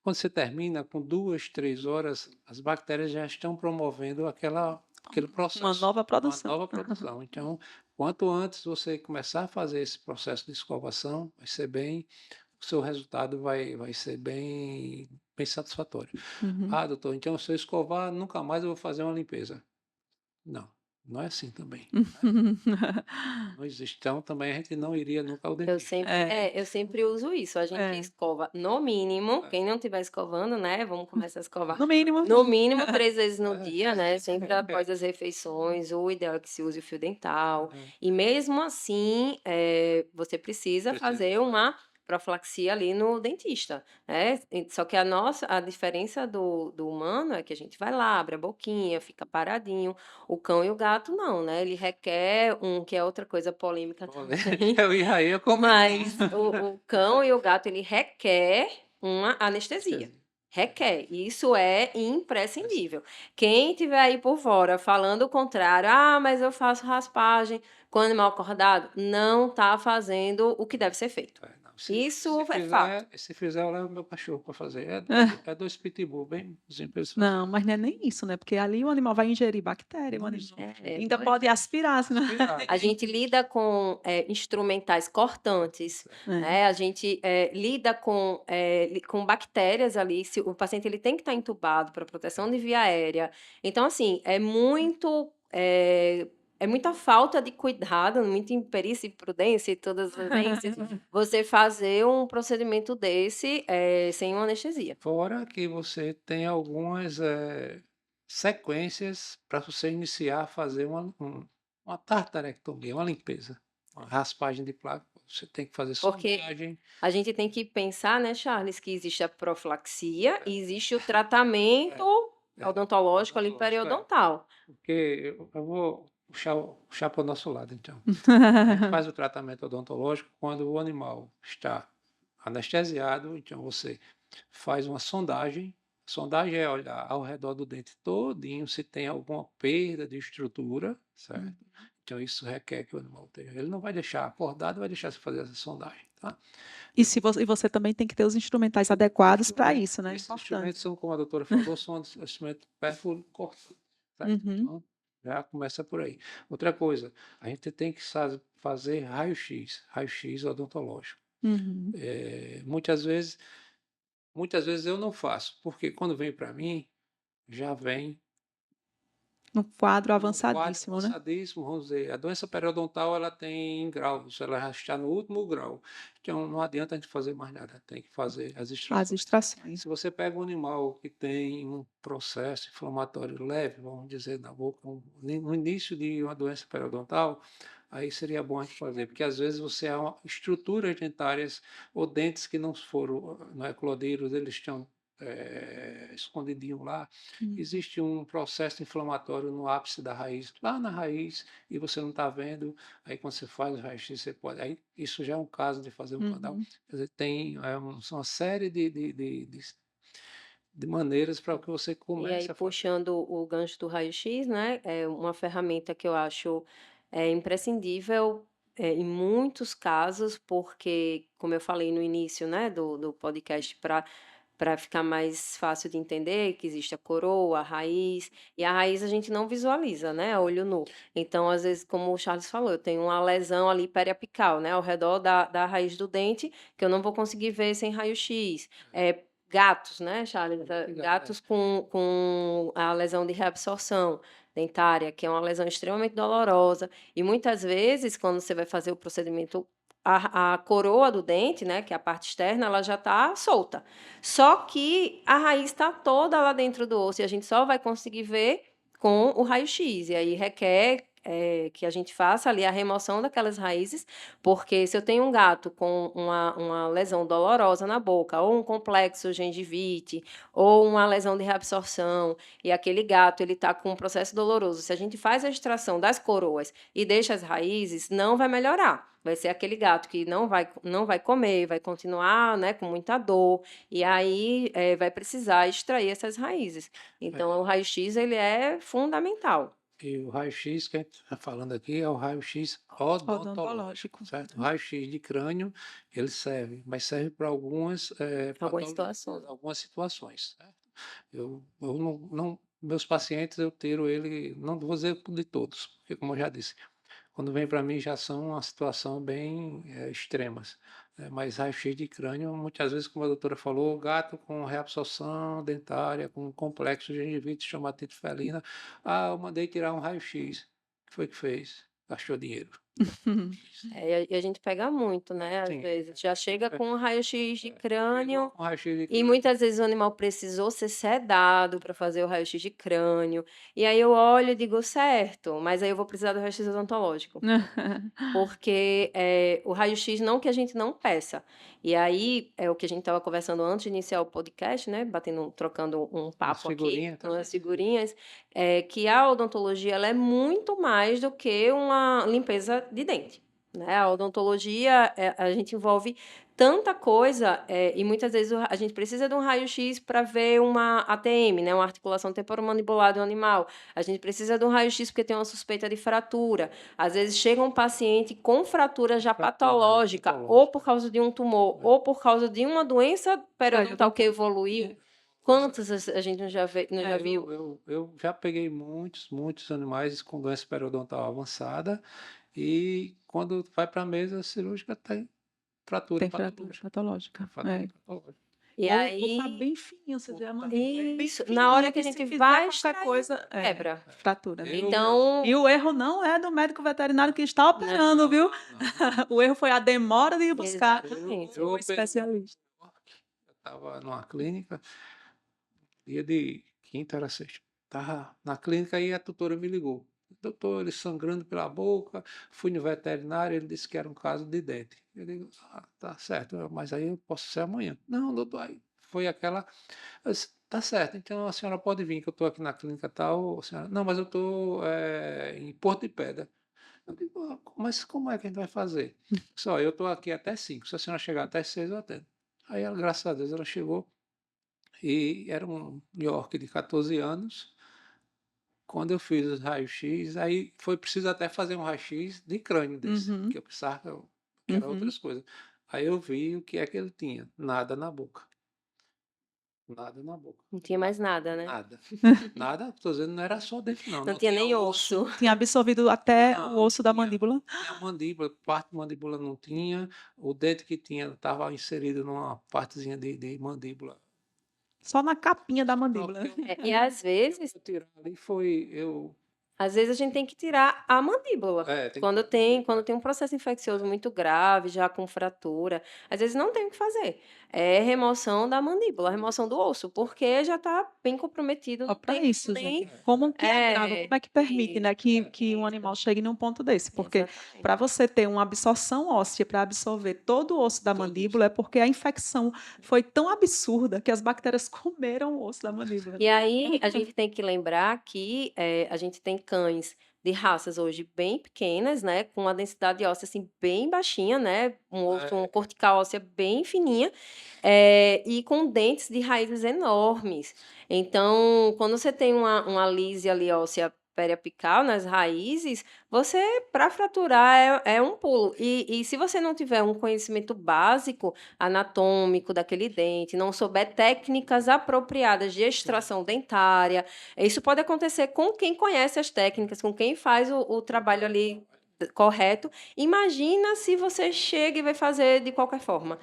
Quando você termina, com 2, 3 horas, as bactérias já estão promovendo aquele Uma processo, nova uma produção. nova produção. Então, quanto antes você começar a fazer esse processo de escovação, o seu resultado vai ser bem satisfatório. Uhum. Ah, doutor, então se eu escovar, nunca mais eu vou fazer uma limpeza. Não, não é assim também. Não existe. Então, também a gente não iria nunca ao dentista. É, Eu sempre uso isso. A gente é. escova no mínimo, É, quem não estiver escovando, né? Vamos começar a escovar No mínimo. no mínimo 3 vezes no é, dia, né? Sempre após as refeições. O ideal é que se use o fio dental. é, E mesmo assim, você precisa precisa. fazer uma profilaxia ali no dentista, né? Só que a diferença do humano é que a gente vai lá, abre a boquinha, fica paradinho. O cão e o gato não, né? Ele requer que é outra coisa polêmica também. Eu ia aí, eu comentar. Mas o cão e o gato, ele requer uma anestesia. Requer. Isso é imprescindível. Quem tiver aí por fora falando o contrário, mas eu faço raspagem com animal acordado, não está fazendo o que deve ser feito. Não, Isso é fato. se fizer, eu levo meu cachorro para fazer. É dois pitbull, bem simples de fazer. Não, mas não é nem isso, né? Porque ali o animal vai ingerir bactéria, o animal ainda Pois pode é. aspirar, senão... Aspirar. A gente lida com instrumentais cortantes, É. né? A gente lida com bactérias ali. Se o paciente ele tem que estar entubado para proteção de via aérea. Então, assim, é muita falta de cuidado, muita imperícia e prudência e todas as vezes, você fazer um procedimento desse sem uma anestesia. Fora que você tem algumas sequências para você iniciar a fazer uma tartarectomia, uma limpeza, uma raspagem de placa. Você tem que fazer Porque sondagem. a gente tem que pensar, né, Charles, que existe a profilaxia e existe o tratamento odontológico ali Odontológico, periodontal. porque eu vou puxar para o nosso lado, então. A gente faz o tratamento odontológico quando o animal está anestesiado, então você faz uma sondagem. Sondagem é olhar ao redor do dente todinho se tem alguma perda de estrutura, certo? Então isso requer que o animal tenha. Ele não vai deixar acordado, vai deixar você fazer essa sondagem, tá? E você também tem que ter os instrumentais adequados para isso, né? Esses Importante. instrumentos são, como a doutora falou, são instrumentos pérfuro cortantes, certo? Uhum. Então, já começa por aí. Outra coisa, a gente tem que fazer raio-x odontológico. Uhum. Muitas vezes eu não faço, porque quando vem para mim, já vem Um quadro num quadro avançadíssimo, né? avançadíssimo, vamos dizer. A doença periodontal ela tem graus, ela já está no último grau. Então não adianta a gente fazer mais nada, tem que fazer as As extrações. extrações. Se você pega um animal que tem um processo inflamatório leve, vamos dizer, na boca, no início de uma doença periodontal, aí seria bom a gente fazer, porque às vezes você há estruturas dentárias ou dentes que não foram, não é, eclodidos, eles estão escondidinho lá. Existe um processo inflamatório no ápice da raiz, lá na raiz, e você não está vendo. Aí quando você faz o raio-x, você pode. Aí isso já é um caso de fazer um canal. Quer dizer, são uma série de maneiras para que você E aí, comece a fazer. puxando o gancho do raio-x, né, é uma ferramenta que eu acho imprescindível em muitos casos, porque, como eu falei no início, né, do podcast, para ficar mais fácil de entender, que existe a coroa, a raiz, e a raiz a gente não visualiza, né, a olho nu. Então, às vezes, como o Charles falou, eu tenho uma lesão ali periapical, né, ao redor da raiz do dente, que eu não vou conseguir ver sem raio-x. Gatos, né, Charles? Gatos com a lesão de reabsorção dentária, que é uma lesão extremamente dolorosa. E muitas vezes, quando você vai fazer o procedimento, a coroa do dente, né, que é a parte externa, ela já está solta. Só que a raiz está toda lá dentro do osso e a gente só vai conseguir ver com o raio-x. E aí requer que a gente faça ali a remoção daquelas raízes, porque se eu tenho um gato com uma lesão dolorosa na boca, ou um complexo gengivite, ou uma lesão de reabsorção, e aquele gato ele está com um processo doloroso, se a gente faz a extração das coroas e deixa as raízes, não vai melhorar. Vai ser aquele gato que não vai comer, vai continuar, né, com muita dor, e aí vai precisar extrair essas raízes. Então, o raio-x ele é fundamental. E o raio-x que a gente está falando aqui é o raio-x odontológico, Odontológico. certo? O raio-x de crânio, ele serve, mas serve para algumas Algumas patologias, situações. algumas situações, certo? Eu meus pacientes eu tiro ele, não vou dizer de todos, porque como eu já disse, quando vem para mim já são uma situação bem extremas. Mas raio-x de crânio, muitas vezes, como a doutora falou, gato com reabsorção dentária, com complexo gengivite, estomatiite felina. Ah, eu mandei tirar um raio-x. O que foi que fez? Gastou dinheiro. E a gente pega muito, né? Às Sim. vezes já chega com um raio-x de Chegou crânio. com raio-x de E crânio. muitas vezes o animal precisou ser sedado para fazer o raio-x de crânio. E aí eu olho e digo, certo, mas aí eu vou precisar do raio-x odontológico. Porque o raio-x não que a gente não peça. E aí é o que a gente estava conversando antes de iniciar o podcast, né? Trocando um Umas papo aqui, figurinhas, tá? umas figurinhas, que a odontologia ela é muito mais do que uma limpeza de dente. Né? A odontologia, a gente envolve tanta coisa, e muitas vezes a gente precisa de um raio-x para ver uma ATM, né? Uma articulação temporomandibular do animal. A gente precisa de um raio-x porque tem uma suspeita de fratura. Às vezes chega um paciente com fratura já patológica, ou por causa de um tumor, ou por causa de uma doença periodontal que evoluiu. Quantas a gente não já viu? Eu já peguei muitos animais com doença periodontal avançada e quando vai para a mesa cirúrgica tem fratura Tem fratura patológica. patológica. Fratura É. patológica. E Ou tá aí, bem fininho, você vê a mandíbula bem isso, na hora fininha, que a que se gente fizer vai qualquer extrair, coisa, quebra. fratura, né? Então, E o erro não é do médico veterinário que está operando, viu? O erro foi a demora de ir buscar exatamente. o especialista. Eu estava numa clínica, dia de quinta era sexta. Estava na clínica e a tutora me ligou. Doutor, ele sangrando pela boca, fui no veterinário, ele disse que era um caso de dente. Eu digo, tá certo, mas aí eu posso ser amanhã. Não, doutor, aí foi aquela. Eu disse, tá certo, então a senhora pode vir, que eu estou aqui na clínica tal. Senhora, não, mas eu estou em Porto de Pedra. Eu digo, mas como é que a gente vai fazer? Só, eu estou aqui até 5. Se a senhora chegar até 6, eu atendo. Aí, ela, graças a Deus, ela chegou e era um York de 14 anos. Quando eu fiz os raios-x, aí foi preciso até fazer um raio-x de crânio desse, Uhum, porque eu pensava que era uhum. outras coisas. Aí eu vi o que é que ele tinha. Nada na boca. Nada na boca. Não tinha mais nada, né? Nada. Nada, estou dizendo, não era só dente, não. Não Não tinha tinha nem osso. osso. Tinha absorvido até o Não, osso da tinha. mandíbula. Tinha a mandíbula, parte da mandíbula não tinha. O dente que tinha estava inserido numa partezinha de mandíbula. Só na capinha da Só mandíbula. que eu, E às vezes eu tirar ali foi. Eu, Às vezes a gente tem que tirar a mandíbula. tem que tirar a Quando mandíbula. tem um processo infeccioso muito grave, já com fratura, às vezes não tem o que fazer. É remoção da mandíbula, remoção do osso, porque já está bem comprometido, Só não para tem isso, gente. nem. Como que é grave? É, Como é que permite, né, que um isso, animal chegue num ponto desse? Porque exatamente. para você ter uma absorção óssea, para absorver todo o osso da Todo mandíbula, é porque a infecção foi tão absurda que as bactérias comeram o osso da mandíbula. E aí a gente tem que lembrar que a gente tem cães de raças hoje bem pequenas, né, com uma densidade óssea assim bem baixinha, né, uma cortical óssea bem fininha, e com dentes de raízes enormes. Então, quando você tem uma lise ali óssea periapical nas raízes, você para fraturar é um pulo. E se você não tiver um conhecimento básico anatômico daquele dente, não souber técnicas apropriadas de extração dentária, isso pode acontecer com quem conhece as técnicas, com quem faz o trabalho ali correto. Imagina se você chega e vai fazer de qualquer forma,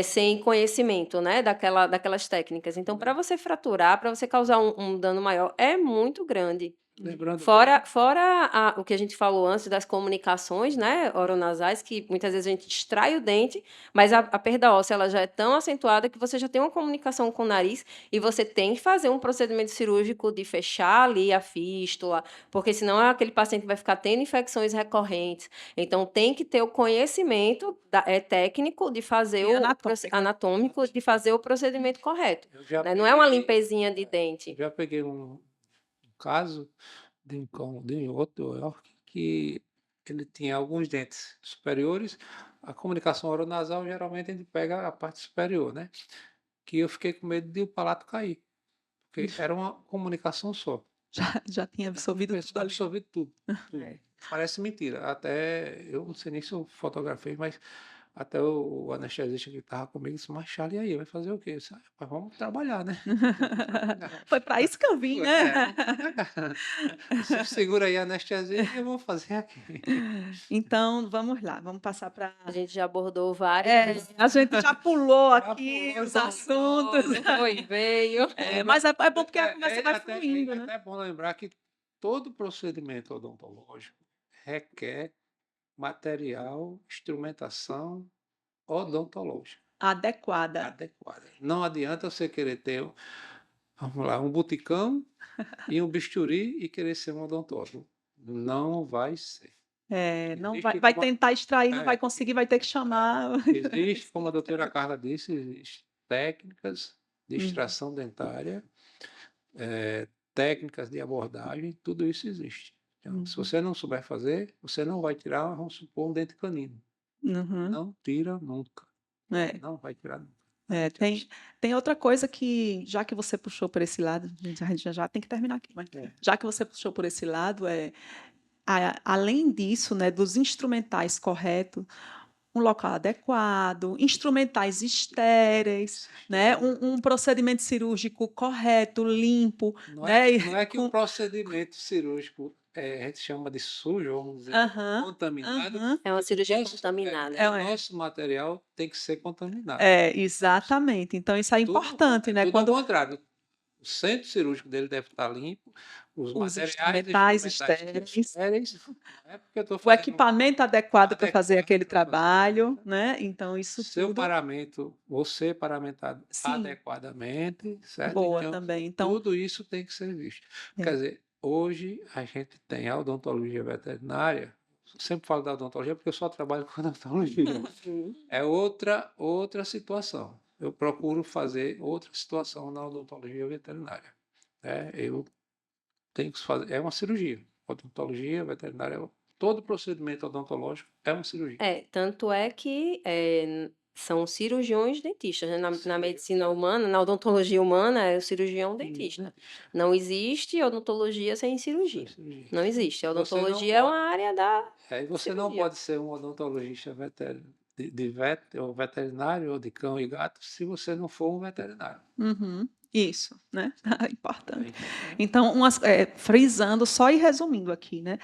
sem conhecimento, né, daquelas técnicas. Então, para você fraturar, para você causar um dano maior, é muito grande. Lembrando, Fora o que a gente falou antes das comunicações, né, oronasais, que muitas vezes a gente extrai o dente, mas a perda óssea ela já é tão acentuada que você já tem uma comunicação com o nariz e você tem que fazer um procedimento cirúrgico de fechar ali a fístula, porque senão aquele paciente vai ficar tendo infecções recorrentes. Então, tem que ter o conhecimento técnico de fazer E anatômico de fazer o procedimento correto. eu já Né? Não é uma peguei, limpezinha de eu dente. já peguei um caso de outro York que ele tinha alguns dentes superiores. A comunicação oronasal, geralmente, a gente pega a parte superior, né? Que eu fiquei com medo de o palato cair, porque era uma comunicação só. Já tinha absorvido tudo ali. Absorvi tudo, tudo. É. Parece mentira, até eu não sei nem se eu fotografei, mas até o anestesista que estava comigo disse: "Mas Charles, e aí, vai fazer o quê?" Eu disse: "Ah, rapaz, vamos trabalhar, né, vamos trabalhar". Foi para isso que eu vim, né. É, vamos trabalhar. Você segura aí a anestesia e eu vou fazer aqui. Então, vamos lá, vamos passar para A gente já abordou vários a gente já pulou Já aqui pulou, os já assuntos. foi e veio. Mas é bom porque a conversa É vai até fluindo, né. bom lembrar que todo procedimento odontológico requer material, instrumentação odontológica Adequada. adequada. Não adianta você querer ter, vamos lá, um boticão e um bisturi e querer ser um odontólogo. Não vai ser. Não Existe vai como a tentar extrair, não vai é, conseguir, vai ter que chamar. existe, como a doutora Carla disse, existe técnicas de Uhum, extração dentária, técnicas de abordagem, tudo isso existe. Então, se uhum, você não souber fazer, você não vai tirar, vamos supor, um dente canino. uhum. Não tira nunca. É. Não vai tirar nunca. A É, gente tem outra coisa que, já que você puxou por esse lado, a gente já tem que terminar aqui, mas é, já que você puxou por esse lado, além disso, né, dos instrumentais corretos, um local adequado, instrumentais estéreis, né, um procedimento cirúrgico correto, limpo, né, não é que o com... procedimento cirúrgico, a gente chama de sujo, vamos dizer, Aham, contaminado, aham. É uma o cirurgia nosso contaminada. o nosso material tem que ser contaminado. Então, Exatamente. Então isso é importante, né, tudo ao quando contrário. O centro cirúrgico dele deve estar limpo, os os materiais instrumentais instrumentais estéreis, estéreis, não é porque eu estou o fazendo equipamento adequado para fazer adequado aquele para fazer, trabalho, exatamente. né, então isso Seu tudo paramento, você paramentado sim, adequadamente, certo? boa Então, também. Então, tudo isso tem que ser visto. Quer é. dizer, hoje a gente tem a odontologia veterinária, sempre falo da odontologia porque eu só trabalho com odontologia. Uhum. É outra situação. Eu procuro fazer outra situação na odontologia veterinária, né? Eu tenho que fazer, é uma cirurgia. Odontologia veterinária, todo procedimento odontológico é uma cirurgia. Tanto é que são cirurgiões dentistas, né? Na Cirurgia. medicina humana, na odontologia humana, é o cirurgião E o dentista. dentista, Não existe odontologia sem só cirurgia. cirurgia. Não existe. A Você não odontologia é uma pode, área da você não cirurgia. pode ser um odontologista ou veterinário ou de cão e gato se você não for um veterinário. Uhum. Isso, né, É importante. importante. Então, frisando só e resumindo aqui, né,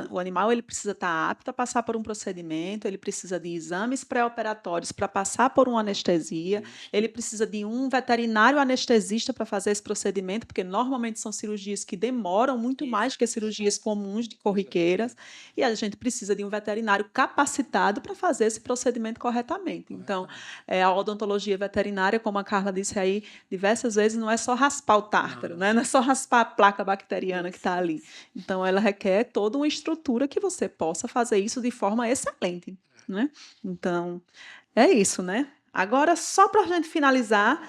o animal ele precisa estar apto a passar por um procedimento, ele precisa de exames pré-operatórios para passar por uma anestesia, Isso, ele precisa de um veterinário anestesista para fazer esse procedimento, porque normalmente são cirurgias que demoram muito mais Exato. que cirurgias comuns de corriqueiras, exatamente, e a gente precisa de um veterinário capacitado para fazer esse procedimento corretamente. Então, corretamente. a odontologia veterinária, como a Carla disse aí diversas vezes, não é só raspar o tártaro, Não, né? Não é só raspar a placa bacteriana que Isso. está ali. Então, ela requer toda uma estrutura que você possa fazer isso de forma excelente, né? Então, é isso, né? Agora, só para a gente finalizar,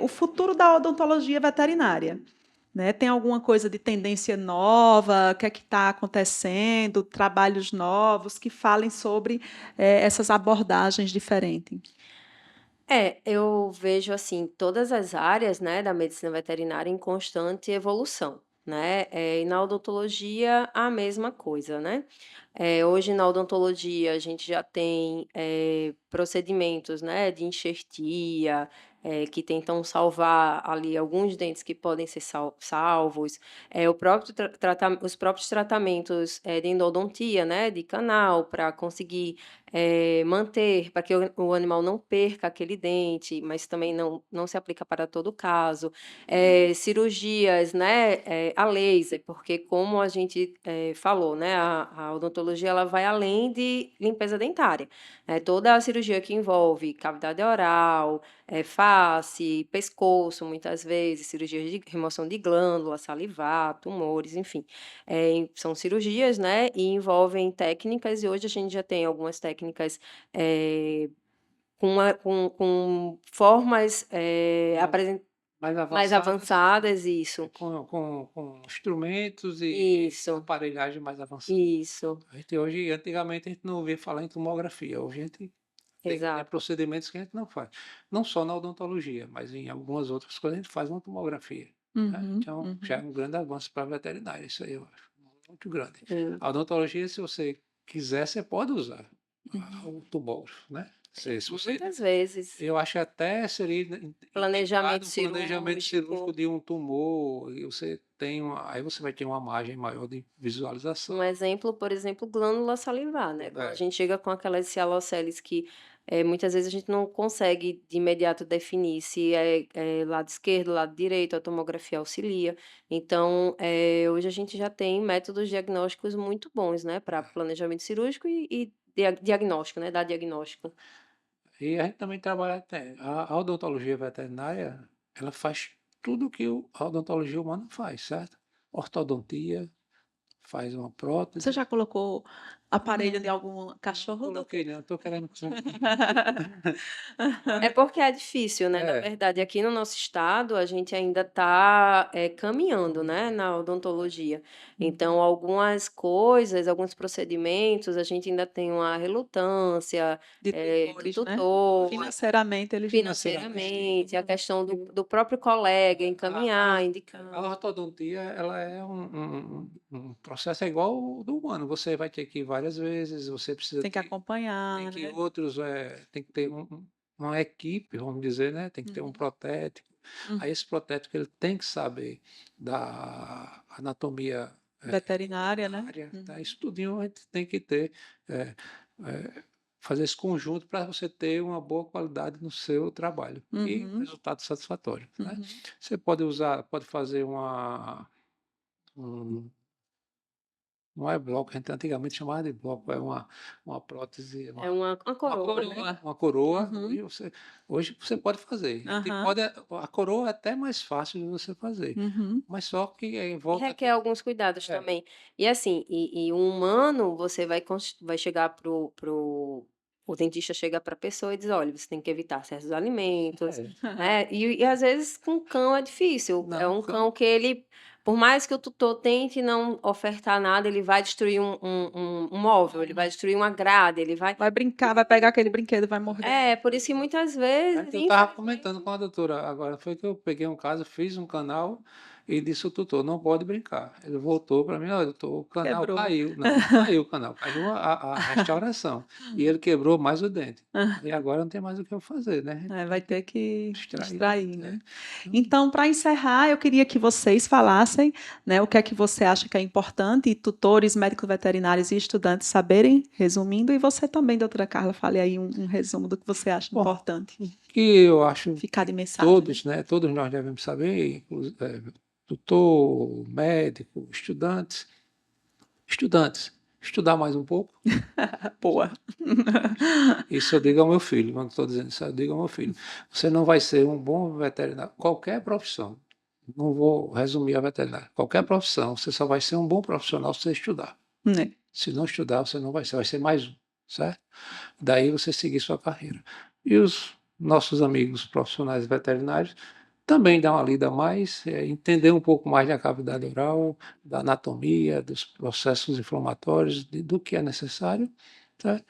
o futuro da odontologia veterinária. Né? Tem alguma coisa de tendência nova? O que é que está acontecendo? Trabalhos novos que falem sobre essas abordagens diferentes? Eu vejo assim todas as áreas, né, da medicina veterinária em constante evolução, né? E na odontologia a mesma coisa, né? Hoje na odontologia a gente já tem procedimentos, né, de enxertia, que tentam salvar ali alguns dentes que podem ser salvos, os próprios tratamentos de endodontia, né, de canal para conseguir manter, para que o animal não perca aquele dente, mas também não se aplica para todo caso. Cirurgias, né, a laser, porque como a gente falou, né, a odontologia ela vai além de limpeza dentária. Toda a cirurgia que envolve cavidade oral, face, pescoço, muitas vezes, cirurgias de remoção de glândula, salivar, tumores, enfim. São cirurgias, né, e envolvem técnicas, e hoje a gente já tem algumas técnicas com formas Mais, mais mais avançadas, avançadas, isso. com instrumentos e Isso, aparelhagem mais avançada. isso, A gente hoje, antigamente, a gente não ouvia falar em tomografia. Hoje a gente tem exato. procedimentos que a gente não faz. Não só na odontologia, mas em algumas outras coisas a gente faz uma tomografia. né? Então, já é um grande avanço para a veterinária, isso aí eu acho muito grande. Sim. A odontologia, se você quiser, você pode usar Uhum. o tumógrafo, né? Se você, Muitas vezes. eu acho que até seria Planejamento indicado um planejamento cirúrgico cirúrgico. de um tumor, e você tem aí você vai ter uma margem maior de Um visualização. exemplo, por exemplo, glândula salivar, né? Quando a É, gente chega com aquelas cialoceles que muitas vezes a gente não consegue de imediato definir se é lado esquerdo, lado direito, a tomografia auxilia. Então, hoje a gente já tem métodos diagnósticos muito bons, né? Para planejamento cirúrgico e diagnóstico, né? Dar diagnóstico. e a gente também trabalha até a odontologia veterinária, ela faz tudo que a odontologia humana faz, certo? Ortodontia, faz uma Você prótese. já colocou aparelho em Não, algum não cachorro, doutor? coloquei não, estou querendo. É Mas, porque é difícil, né, na é, verdade, aqui no nosso estado, a gente ainda está caminhando, né, na odontologia. Então, algumas coisas, alguns procedimentos, a gente ainda tem uma relutância, De do tutores, né? tutor, Financeiramente, eles não. financeiramente, financeiramente, a questão do próprio colega encaminhar, a indicar. ortodontia, ela é um processo, é igual o do humano, você vai ter que ir várias vezes, você precisa Tem que ter, tem acompanhar, que né? outros, tem que ter uma equipe, vamos dizer, né? Tem que ter um Uhum. protético. Uhum. Aí esse protético ele tem que saber da anatomia Veterinária, né? área, tá? Uhum. Isso tudinho a gente tem que ter, fazer esse conjunto para você ter uma boa qualidade no seu trabalho e um Uhum. resultado satisfatório, né? Uhum. Você pode usar, pode fazer um, não é bloco, a gente antigamente chamava de bloco, é uma prótese, É uma Uma coroa, né? coroa. uma coroa, Uhum. e hoje você pode fazer. Aham. A coroa é até mais fácil de você fazer, Uhum. mas só que em E volta. requer alguns cuidados É, também. E assim, o humano, você vai chegar o dentista chega para a pessoa e diz: "Olha, você tem que evitar certos alimentos", é. né. E às vezes com cão é difícil, é Não, um cão que ele por mais que o tutor tente não ofertar nada, ele vai destruir um móvel, ele vai destruir uma grade, ele vai Vai brincar, vai pegar aquele brinquedo, vai morder. por isso que muitas é vezes, que eu estava infelizmente comentando com a doutora agora, foi que eu peguei um caso, fiz um canal e disse ao tutor, não pode brincar. Ele voltou para mim, olha, doutor, o canal Quebrou. caiu. Não, não caiu o canal, caiu a restauração. E ele quebrou mais o dente. E agora não tem mais o que eu fazer, né? A gente Vai tem que ter que extrair. extrair, É. né? Então, Então, para encerrar, eu queria que vocês falassem, né, o que é que você acha que é importante, e tutores, médicos veterinários e estudantes saberem, resumindo, e você também, doutora Carla, fale aí um resumo do que você acha bom, importante o que eu acho ficar de que mensagem, né? todos, né, todos nós devemos saber, tutor, médico, estudantes, estudar mais um pouco. Boa. Isso eu digo ao meu filho, quando estou dizendo isso, eu digo ao meu filho. Você não vai ser um bom veterinário, qualquer profissão, não vou resumir a veterinária, qualquer profissão, você só vai ser um bom profissional se você estudar. Né? Se não estudar, você não vai ser mais um, certo? Daí você seguir sua carreira. E os nossos amigos profissionais veterinários também dão uma lida a mais, entender um pouco mais da cavidade oral, da anatomia, dos processos inflamatórios, do que é necessário, tá?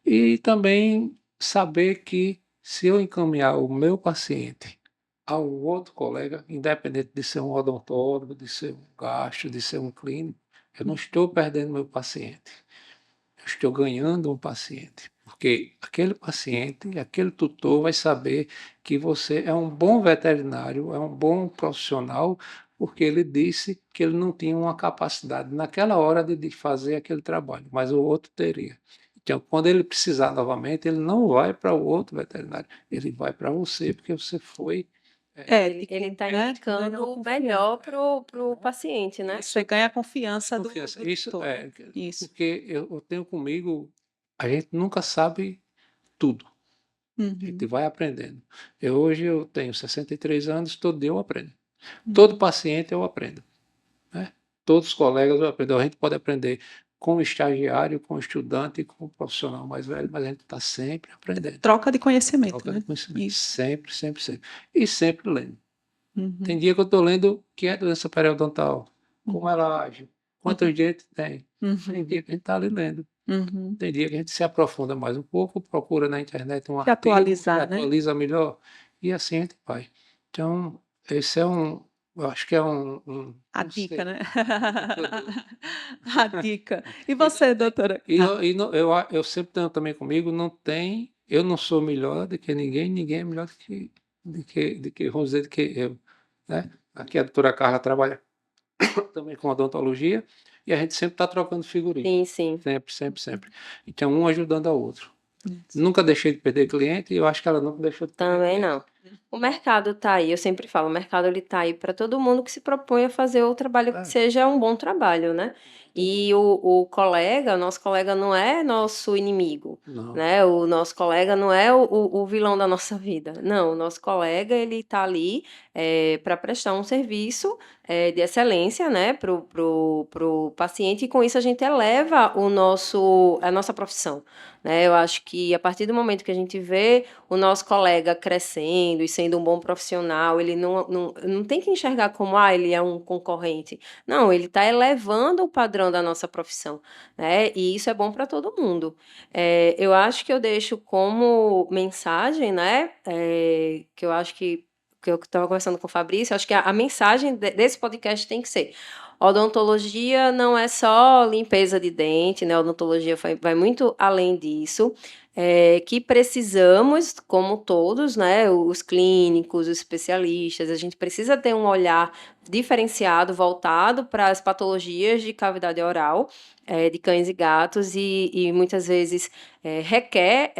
E também saber que se eu encaminhar o meu paciente ao outro colega, independente de ser um odontólogo, de ser um gastro, de ser um clínico, eu não estou perdendo meu paciente, eu estou ganhando um paciente. Porque aquele paciente, aquele tutor vai saber que você é um bom veterinário, é um bom profissional, porque ele disse que ele não tinha uma capacidade naquela hora de fazer aquele trabalho, mas o outro teria. Então, quando ele precisar novamente, ele não vai para o outro veterinário, ele vai para você, porque você foi. Ele Ético, está né? indicando Ganhou o confiança. melhor pro paciente, né. Você ganha a confiança Confiança. do Isso tutor, né? é, Isso. porque eu tenho comigo, a gente nunca sabe tudo. A gente Uhum. vai aprendendo. Hoje eu tenho 63 anos, todo dia eu aprendo. Todo Uhum. paciente eu aprendo, né? Todos os colegas eu aprendo. A gente pode aprender com o estagiário, com o estudante, com o profissional mais velho, mas a gente está sempre aprendendo. Troca de conhecimento, Troca de né? conhecimento. Isso. Sempre, sempre, sempre. E sempre lendo. Uhum. Tem dia que eu estou lendo que é doença periodontal, como Uhum. ela age, quantos dentes tem. Uhum. Tem dia que a gente está ali lendo. Uhum. Tem dia que a gente se aprofunda mais um pouco, procura na internet um Se artigo, se atualizar, né? atualiza melhor, e assim a gente vai. Então, esse é Eu acho que é A não dica, sei, né? dica que eu dou. A dica. E E não você, tem, doutora? e eu sempre tenho também comigo, não tem, eu não sou melhor do que ninguém, ninguém é melhor vamos dizer, do que eu, né? Aqui a doutora Carla trabalha também com odontologia e a gente sempre está trocando figurinha, Sim, sim. sempre, sempre, sempre. Então, um ajudando ao outro. Isso. Nunca deixei de perder cliente e eu acho que ela nunca deixou de perder Também cliente. não. O mercado está aí, eu sempre falo, o mercado ele está aí para todo mundo que se propõe a fazer o trabalho que É, seja um bom trabalho, né? E o nosso colega não é nosso inimigo, não, né? O nosso colega não é o vilão da nossa vida. Não, o nosso colega ele está ali para prestar um serviço de excelência, né? Pro paciente, e com isso a gente eleva a nossa profissão, né? Eu acho que a partir do momento que a gente vê o nosso colega crescendo e sendo um bom profissional, ele não tem que enxergar como, ele é um concorrente. Não, ele está elevando o padrão da nossa profissão, né? E isso é bom para todo mundo. Eu acho que eu deixo como mensagem, né? Que eu acho que eu estava conversando com o Fabrício, acho que a mensagem desse podcast tem que ser: odontologia não é só limpeza de dente, né? Odontologia vai muito além disso. Que precisamos, como todos, né, os clínicos, os especialistas, a gente precisa ter um olhar diferenciado, voltado para as patologias de cavidade oral, de cães e gatos, e muitas vezes requer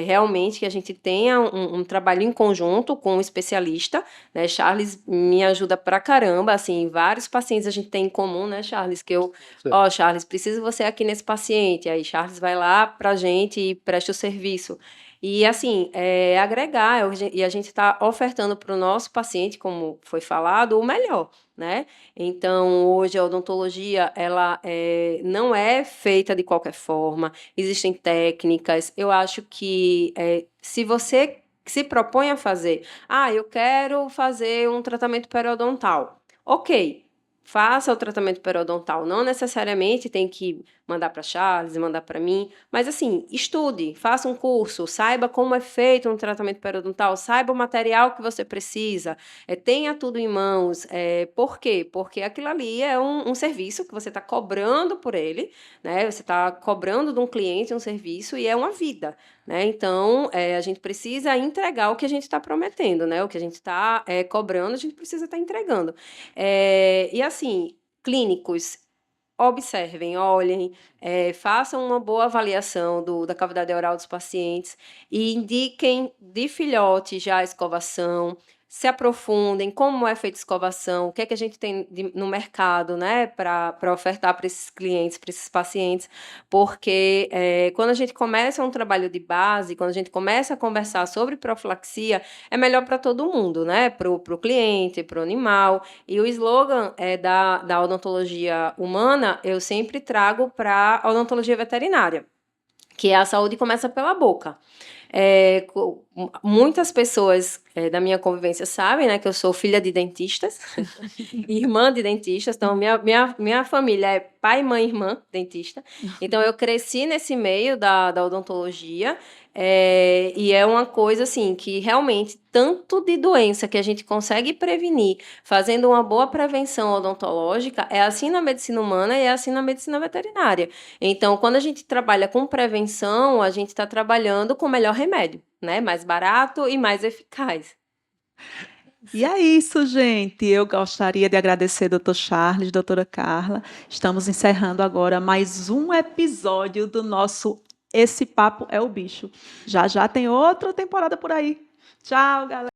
realmente que a gente tenha um trabalho em conjunto com um especialista, né? Charles me ajuda pra caramba, assim, vários pacientes a gente tem em comum, né, Charles, que eu certo. Charles, preciso você aqui nesse paciente. Aí Charles vai lá pra gente e presta o serviço. E assim, agregar, e a gente está ofertando para o nosso paciente, como foi falado, o melhor, né? Então, hoje a odontologia, ela não é feita de qualquer forma, existem técnicas. Eu acho que se você se propõe a fazer, eu quero fazer um tratamento periodontal. Ok, faça o tratamento periodontal. Não necessariamente tem que mandar para Charles e mandar para mim, mas assim, estude, faça um curso, saiba como é feito um tratamento periodontal, saiba o material que você precisa, tenha tudo em mãos. Por quê? Porque aquilo ali é um serviço que você está cobrando por ele, né? Você está cobrando de um cliente um serviço e é uma vida, né? Então, a gente precisa entregar o que a gente está prometendo, né? O que a gente está cobrando, a gente precisa estar entregando. E assim, clínicos, observem, olhem, façam uma boa avaliação da cavidade oral dos pacientes e indiquem de filhote já a escovação, se aprofundem como é feita a escovação, o que é que a gente tem no mercado, né, para ofertar para esses clientes, para esses pacientes, porque quando a gente começa um trabalho de base, quando a gente começa a conversar sobre profilaxia, é melhor para todo mundo, né, para o cliente, para o animal. E o slogan da odontologia humana, eu sempre trago para a odontologia veterinária, que é: a saúde começa pela boca. Muitas pessoas da minha convivência sabem, né, que eu sou filha de dentistas, irmã de dentistas, então minha família é pai, mãe, irmã dentista. Então eu cresci nesse meio da odontologia, e é uma coisa assim que realmente tanto de doença que a gente consegue prevenir fazendo uma boa prevenção odontológica, é assim na medicina humana e é assim na medicina veterinária. Então, quando a gente trabalha com prevenção, a gente está trabalhando com o melhor remédio, né? Mais barato e mais eficaz. E é isso, gente. Eu gostaria de agradecer doutor Charles, doutora Carla. Estamos encerrando agora mais um episódio do nosso Esse Papo é o Bicho. Já já tem outra temporada por aí. Tchau, galera.